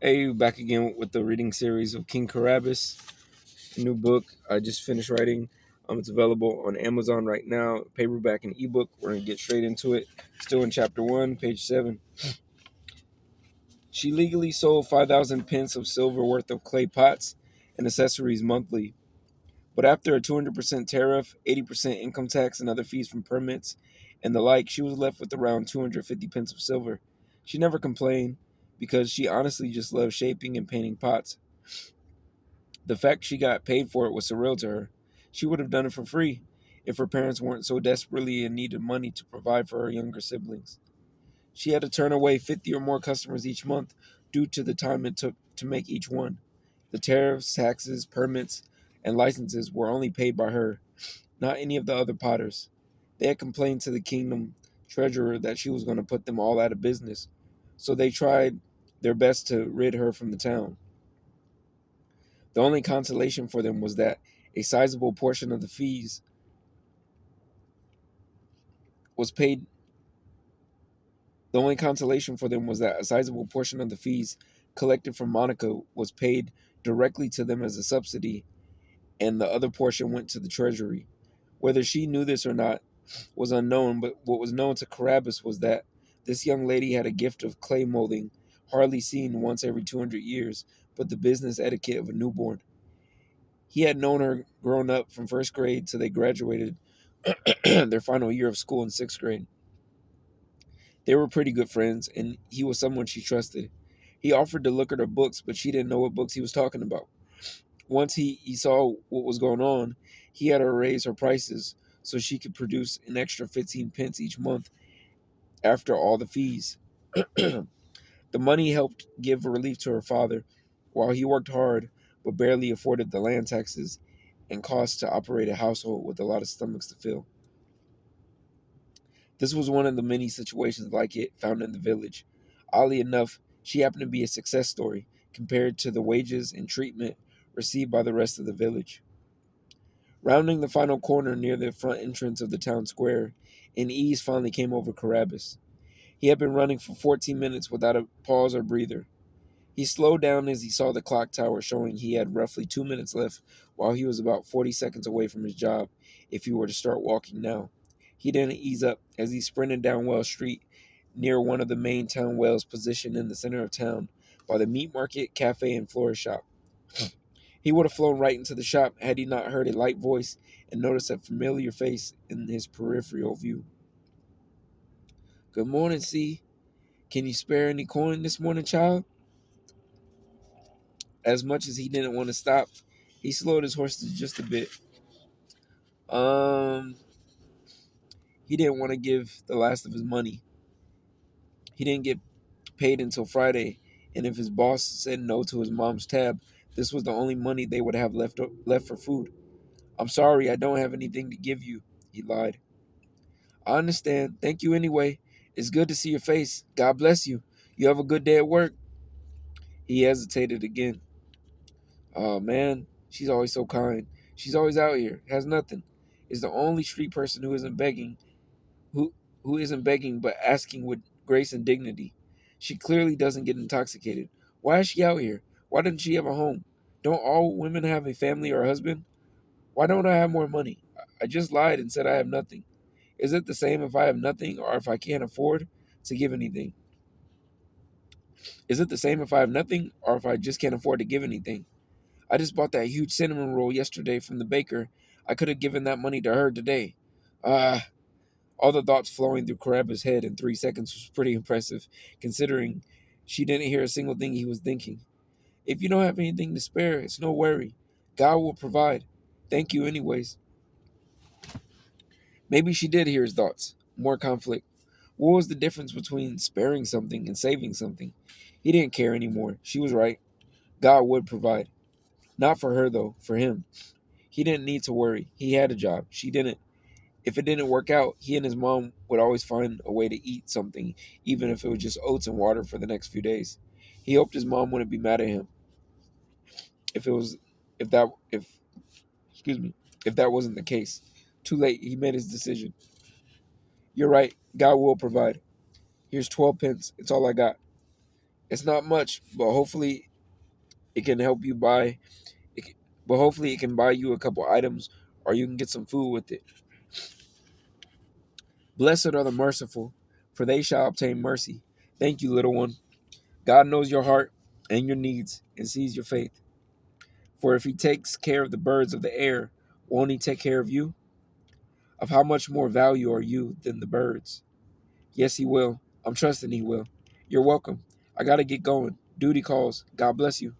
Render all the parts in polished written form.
Hey, back again with the reading series of King Carabbas, a new book I just finished writing. It's available on Amazon right now, paperback and ebook. We're gonna get straight into it. Still in chapter 1, page 7. She legally sold 5,000 pence of silver worth of clay pots and accessories monthly, but after a 200% tariff, 80% income tax, and other fees from permits and the like, she was left with around 250 pence of silver. She never complained because she honestly just loved shaping and painting pots. The fact she got paid for it was surreal to her. She would have done it for free if her parents weren't so desperately in need of money to provide for her younger siblings. She had to turn away 50 or more customers each month due to the time it took to make each one. The tariffs, taxes, permits, and licenses were only paid by her, not any of the other potters. They had complained to the kingdom treasurer that she was going to put them all out of business, so they tried their best to rid her from the town. The only consolation for them was that a sizable portion of the fees was paid. The only consolation for them was that a sizable portion of the fees collected from Monica was paid directly to them as a subsidy, and the other portion went to the treasury. Whether she knew this or not was unknown, but what was known to Carabbas was that this young lady had a gift of clay molding, hardly seen once every 200 years, but the business etiquette of a newborn. He had known her growing up from first grade till they graduated their final year of school in sixth grade. They were pretty good friends, and he was someone she trusted. He offered to look at her books, but she didn't know what books he was talking about. Once he saw what was going on, he had her raise her prices so she could produce an extra 15 pence each month after all the fees. The money helped give relief to her father, while he worked hard but barely afforded the land taxes and costs to operate a household with a lot of stomachs to fill. This was one of the many situations like it found in the village. Oddly enough, she happened to be a success story compared to the wages and treatment received by the rest of the village. Rounding the final corner near the front entrance of the town square, an ease finally came over Carabbas. He had been running for 14 minutes without a pause or breather. He slowed down as he saw the clock tower showing he had roughly 2 minutes left, while he was about 40 seconds away from his job if he were to start walking now. He didn't ease up as he sprinted down Wells Street near one of the main town wells positioned in the center of town by the meat market, cafe, and florist shop. He would have flown right into the shop had he not heard a light voice and noticed a familiar face in his peripheral view. "Good morning, C. Can you spare any coin this morning, child?" As much as he didn't want to stop, he slowed his horses just a bit. Um, he didn't want to give the last of his money. He didn't get paid until Friday, and if his boss said no to his mom's tab, this was the only money they would have left for food. "I'm sorry, I don't have anything to give you," he lied. "I understand. Thank you anyway. It's good to see your face. God bless you. You have a good day at work." He hesitated again. "Oh man, she's always so kind. She's always out here. Has nothing. Is the only street person who who isn't begging but asking with grace and dignity. She clearly doesn't get intoxicated. Why is she out here? Why doesn't she have a home? Don't all women have a family or a husband? Why don't I have more money? I just lied and said I have nothing. Is it the same if I have nothing or if I can't afford to give anything? Is it the same if I have nothing or if I just can't afford to give anything? I just bought that huge cinnamon roll yesterday from the baker. I could have given that money to her today. Ah, all the thoughts flowing through Carabbas' head in 3 seconds was pretty impressive, considering she didn't hear a single thing he was thinking. "If you don't have anything to spare, it's no worry. God will provide. Thank you anyways." Maybe she did hear his thoughts. More conflict. What was the difference between sparing something and saving something? He didn't care anymore. She was right. God would provide. Not for her, though, for him. He didn't need to worry. He had a job. She didn't. If it didn't work out, he and his mom would always find a way to eat something, even if it was just oats and water for the next few days. He hoped his mom wouldn't be mad at him if it was if that if excuse me if that wasn't the case. Too late. He made his decision. "You're right. God will provide. Here's 12 pence. It's all I got." It's not much, but hopefully it can help you buy. It, can- but hopefully it can buy you a couple items, or you can get some food with it. Blessed are the merciful, for they shall obtain mercy. Thank you, little one. God knows your heart and your needs and sees your faith. For if he takes care of the birds of the air, won't he take care of you? Of how much more value are you than the birds? Yes, he will. I'm trusting he will. You're welcome. I gotta get going. Duty calls. God bless you.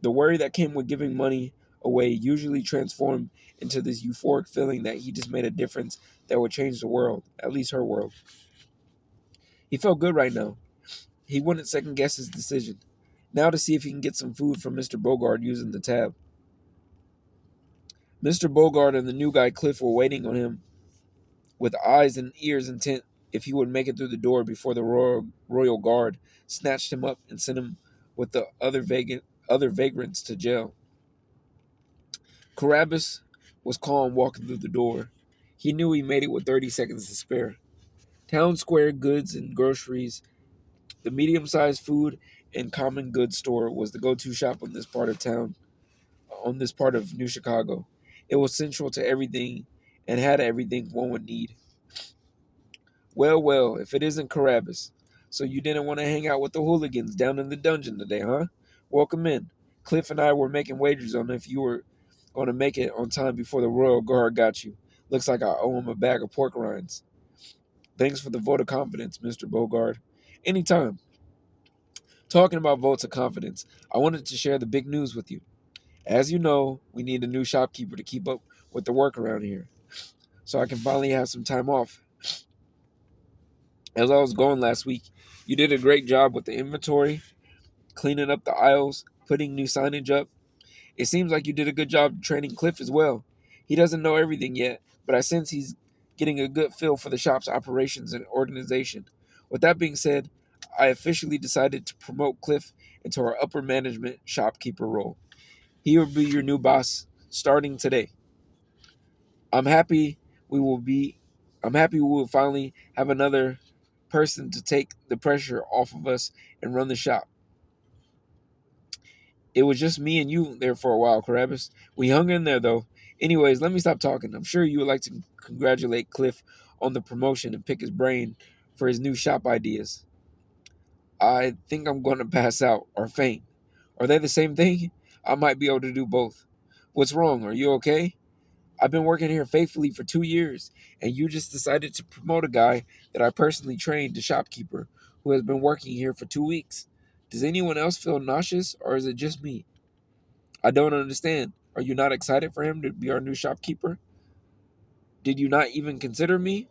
The worry that came with giving money away usually transformed into this euphoric feeling that he just made a difference that would change the world, at least her world. He felt good right now. He wouldn't second guess his decision. Now to see if he can get some food from Mr. Bogart using the tab. Mr. Bogart and the new guy Cliff were waiting on him with eyes and ears intent if he would make it through the door before the royal guard snatched him up and sent him with the other vagrants to jail. Carabbas was calm walking through the door. He knew he made it with 30 seconds to spare. Town Square Goods and Groceries, the medium-sized food and common goods store, was the go-to shop on this part of town, on this part of New Chicago. It was central to everything and had everything one would need. Well, well, if it isn't Carabbas. So you didn't want to hang out with the hooligans down in the dungeon today, huh? Welcome in. Cliff and I were making wagers on if you were going to make it on time before the royal guard got you. Looks like I owe him a bag of pork rinds. Thanks for the vote of confidence, Mr. Bogard. Anytime. Talking about votes of confidence, I wanted to share the big news with you. As you know, we need a new shopkeeper to keep up with the work around here, so I can finally have some time off. As I was going last week, you did a great job with the inventory, cleaning up the aisles, putting new signage up. It seems like you did a good job training Cliff as well. He doesn't know everything yet, but I sense he's getting a good feel for the shop's operations and organization. With that being said, I officially decided to promote Cliff into our upper management shopkeeper role. He will be your new boss starting today. I'm happy we will be I'm happy we will finally have another person to take the pressure off of us and run the shop. It was just me and you there for a while, Carabbas. We hung in there though. Anyways, let me stop talking. I'm sure you would like to congratulate Cliff on the promotion and pick his brain for his new shop ideas. I think I'm going to pass out or faint. Are they the same thing? I might be able to do both. What's wrong? Are you okay? I've been working here faithfully for 2 years, and you just decided to promote a guy that I personally trained to shopkeeper who has been working here for 2 weeks. Does anyone else feel nauseous, or is it just me? I don't understand. Are you not excited for him to be our new shopkeeper? Did you not even consider me?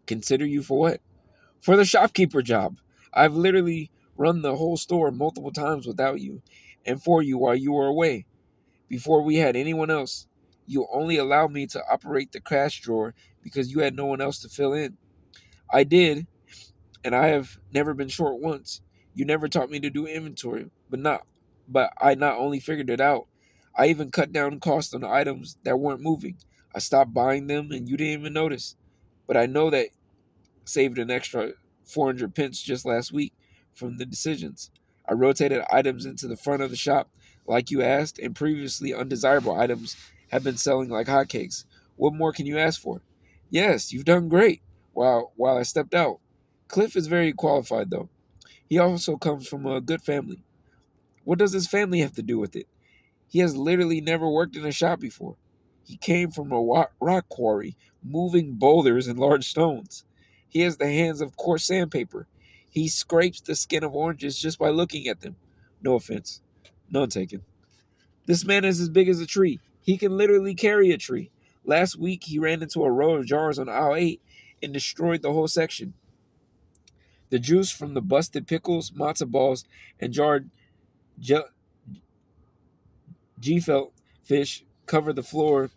Consider you for what? For the shopkeeper job. I've literally run the whole store multiple times without you, and for you while you were away. Before we had anyone else, you only allowed me to operate the cash drawer because you had no one else to fill in. I did, and I have never been short once. You never taught me to do inventory, but I not only figured it out, I even cut down costs on items that weren't moving. I stopped buying them and you didn't even notice. But I know that saved an extra 400 pence just last week from the decisions. I rotated items into the front of the shop like you asked, and previously undesirable items have been selling like hotcakes. What more can you ask for? Yes, you've done great. While I stepped out. Cliff is very qualified though. He also comes from a good family. What does his family have to do with it? He has literally never worked in a shop before. He came from a rock quarry, moving boulders and large stones. He has the hands of coarse sandpaper. He scrapes the skin of oranges just by looking at them. No offense. None taken. This man is as big as a tree. He can literally carry a tree. Last week, he ran into a row of jars on aisle 8 and destroyed the whole section. The juice from the busted pickles, matzo balls, and jarred G-felt fish covered the floor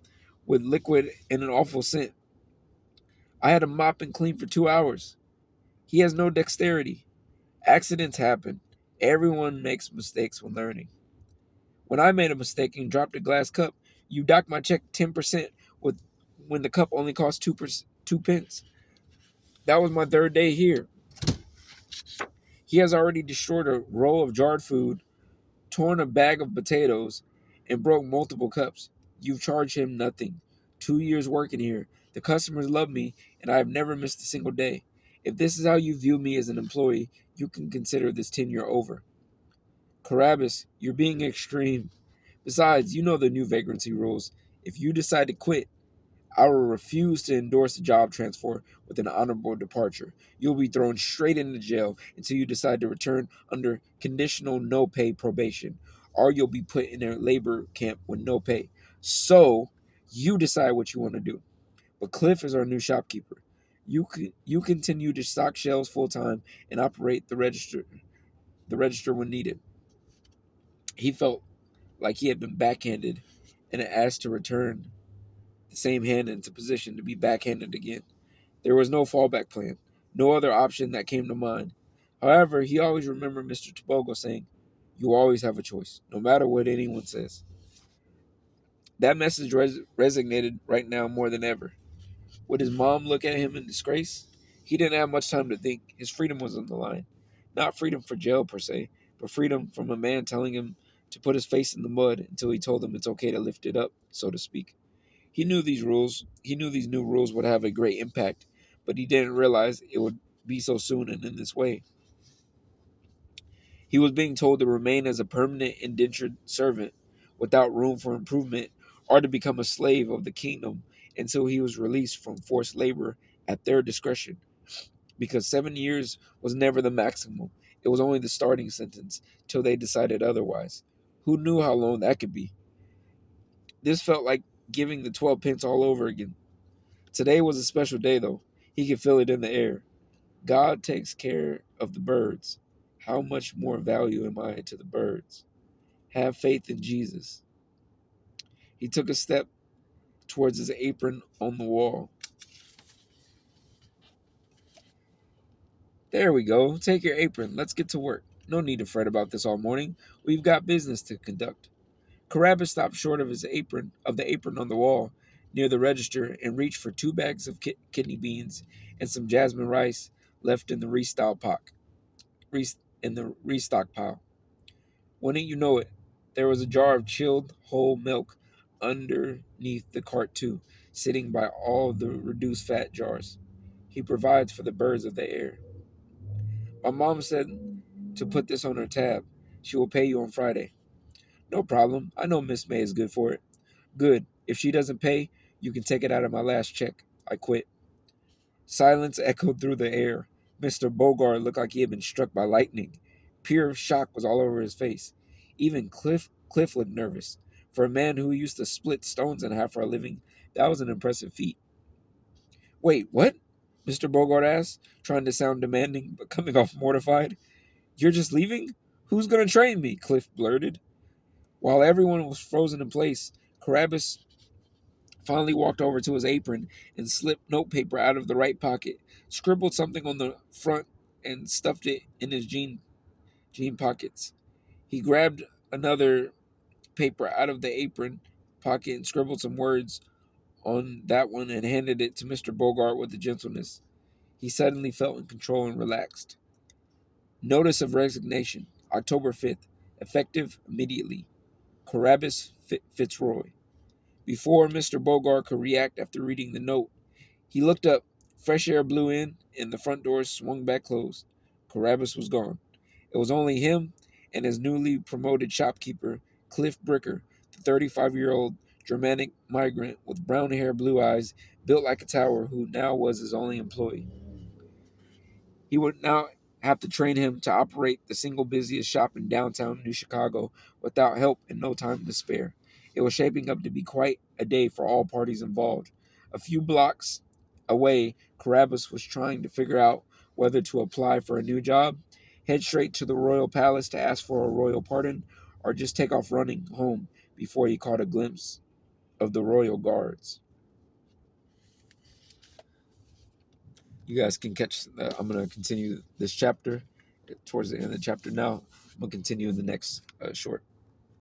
with liquid and an awful scent. I had to mop and clean for 2 hours. He has no dexterity. Accidents happen. Everyone makes mistakes when learning. When I made a mistake and dropped a glass cup, you docked my check 10% with when the cup only cost 2 pence. That was my third day here. He has already destroyed a roll of jarred food, torn a bag of potatoes, and broke multiple cups. You've charged him nothing. 2 years working here. The customers love me, and I have never missed a single day. If this is how you view me as an employee, you can consider this tenure over. Carabbas, you're being extreme. Besides, you know the new vagrancy rules. If you decide to quit, I will refuse to endorse a job transfer with an honorable departure. You'll be thrown straight into jail until you decide to return under conditional no pay probation, or you'll be put in a labor camp with no pay. So, you decide what you want to do. But Cliff is our new shopkeeper. You continue to stock shelves full time and operate the register when needed. He felt like he had been backhanded and asked to return the same hand into position to be backhanded again. There was no fallback plan, no other option that came to mind. However, he always remembered Mr. Tobogo saying, "You always have a choice, no matter what anyone says." That message resonated right now more than ever. Would his mom look at him in disgrace? He didn't have much time to think. His freedom was on the line. Not freedom for jail per se, but freedom from a man telling him to put his face in the mud until he told him it's okay to lift it up, so to speak. He knew these new rules would have a great impact, but he didn't realize it would be so soon and in this way. He was being told to remain as a permanent indentured servant without room for improvement or to become a slave of the kingdom until he was released from forced labor at their discretion. Because 7 years was never the maximum, it was only the starting sentence till they decided otherwise. Who knew how long that could be? This felt like giving the 12 pence all over again. Today was a special day, though. He could feel it in the air. God takes care of the birds. How much more value am I to the birds? Have faith in Jesus. He took a step towards his apron on the wall. There we go. Take your apron. Let's get to work. No need to fret about this all morning. We've got business to conduct. Carabbas stopped short of the apron on the wall near the register and reached for 2 bags of kidney beans and some jasmine rice left in the restock pile. Wouldn't you know it, there was a jar of chilled whole milk underneath the cart too, sitting by all the reduced fat jars. He provides for the birds of the air. My mom said to put this on her tab. She will pay you on Friday. No problem. I know Miss May is good for it. Good. If she doesn't pay, you can take it out of my last check. I quit. Silence echoed through the air. Mr. Bogart looked like he had been struck by lightning. Pure shock was all over his face. Even Cliff looked nervous. For a man who used to split stones in half for a living, that was an impressive feat. Wait, what? Mr. Bogart asked, trying to sound demanding, but coming off mortified. You're just leaving? Who's going to train me? Cliff blurted. While everyone was frozen in place, Carabbas finally walked over to his apron and slipped notepaper out of the right pocket, scribbled something on the front, and stuffed it in his jean pockets. He grabbed another paper out of the apron pocket and scribbled some words on that one and handed it to Mr. Bogart with a gentleness. He suddenly felt in control and relaxed. Notice of resignation, October 5th, effective immediately. Carabbas Fitzroy. Before Mr. Bogart could react after reading the note, he looked up. Fresh air blew in, and the front doors swung back closed. Carabbas was gone. It was only him and his newly promoted shopkeeper, Cliff Bricker, the 35-year-old Germanic migrant with brown hair, blue eyes, built like a tower, who now was his only employee. He would now have to train him to operate the single busiest shop in downtown New Chicago without help and no time to spare. It was shaping up to be quite a day for all parties involved. A few blocks away, Carabbas was trying to figure out whether to apply for a new job, head straight to the royal palace to ask for a royal pardon, or just take off running home before he caught a glimpse of the royal guards. You guys can catch. I'm going to continue this chapter towards the end of the chapter now. I'm going to continue in the next short.